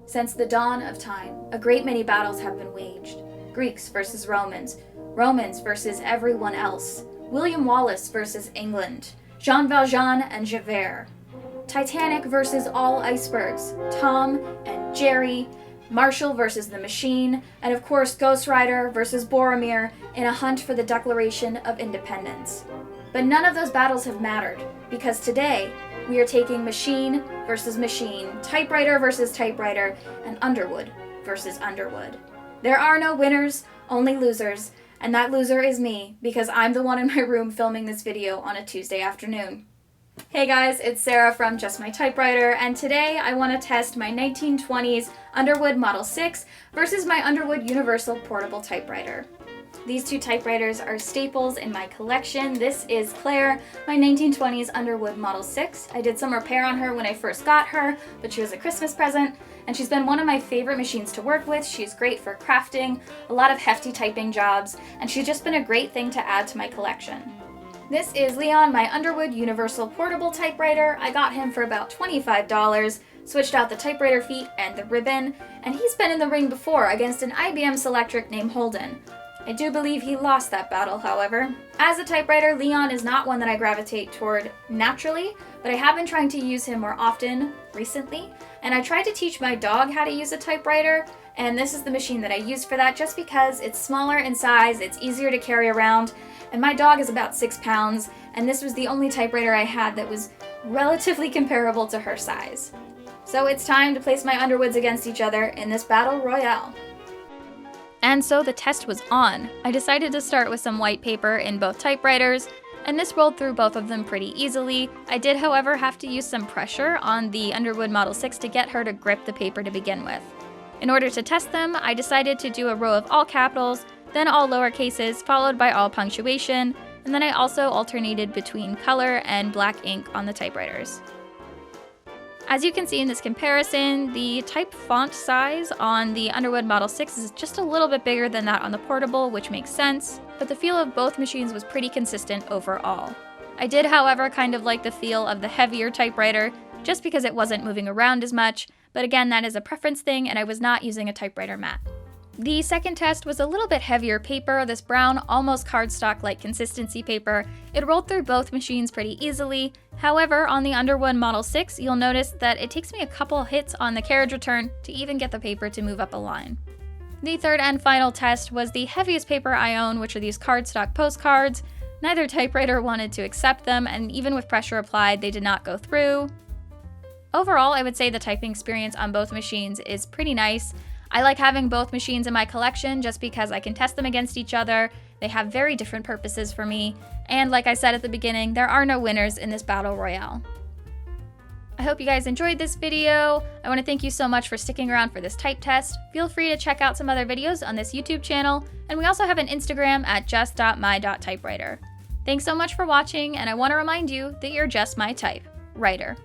Since the dawn of time, a great many battles have been waged. Greeks versus Romans, Romans versus everyone else, William Wallace versus England, Jean Valjean and Javert, Titanic versus all icebergs, Tom and Jerry, Marshall versus the Machine, and of course Ghost Rider versus Boromir in a hunt for the Declaration of Independence. But none of those battles have mattered, because today we are taking machine versus machine, typewriter versus typewriter, and Underwood versus Underwood. There are no winners, only losers, and that loser is me, because I'm the one in my room filming this video on a Tuesday afternoon. Hey guys, it's Sarah from Just My Typewriter, and today I want to test my 1920s Underwood Model 6 versus my Underwood Universal Portable Typewriter. These two typewriters are staples in my collection. This is Claire, my 1920s Underwood Model 6. I did some repair on her when I first got her, but she was a Christmas present, and she's been one of my favorite machines to work with. She's great for crafting, a lot of hefty typing jobs, and she's just been a great thing to add to my collection. This is Leon, my Underwood Universal Portable Typewriter. I got him for about $25, switched out the typewriter feet and the ribbon, and he's been in the ring before against an IBM Selectric named Holden. I do believe he lost that battle, however. As a typewriter, Leon is not one that I gravitate toward naturally, but I have been trying to use him more often recently, and I tried to teach my dog how to use a typewriter, and this is the machine that I use for that just because it's smaller in size, it's easier to carry around, and my dog is about 6 pounds, and this was the only typewriter I had that was relatively comparable to her size. So it's time to place my Underwoods against each other in this battle royale. And so the test was on. I decided to start with some white paper in both typewriters, and this rolled through both of them pretty easily. I did, however, have to use some pressure on the Underwood Model 6 to get her to grip the paper to begin with. In order to test them, I decided to do a row of all capitals, then all lowercases, followed by all punctuation, and then I also alternated between color and black ink on the typewriters. As you can see in this comparison, the type font size on the Underwood Model 6 is just a little bit bigger than that on the portable, which makes sense, but the feel of both machines was pretty consistent overall. I did, however, kind of like the feel of the heavier typewriter, just because it wasn't moving around as much, but again, that is a preference thing, and I was not using a typewriter mat. The second test was a little bit heavier paper, this brown, almost cardstock-like consistency paper. It rolled through both machines pretty easily. However, on the Underwood Model 6, you'll notice that it takes me a couple hits on the carriage return to even get the paper to move up a line. The third and final test was the heaviest paper I own, which are these cardstock postcards. Neither typewriter wanted to accept them, and even with pressure applied, they did not go through. Overall, I would say the typing experience on both machines is pretty nice. I like having both machines in my collection just because I can test them against each other. They have very different purposes for me, and like I said at the beginning, there are no winners in this battle royale. I hope you guys enjoyed this video. I want to thank you so much for sticking around for this type test. Feel free to check out some other videos on this YouTube channel, and we also have an Instagram at just.my.typewriter. Thanks so much for watching, and I want to remind you that you're just my type writer.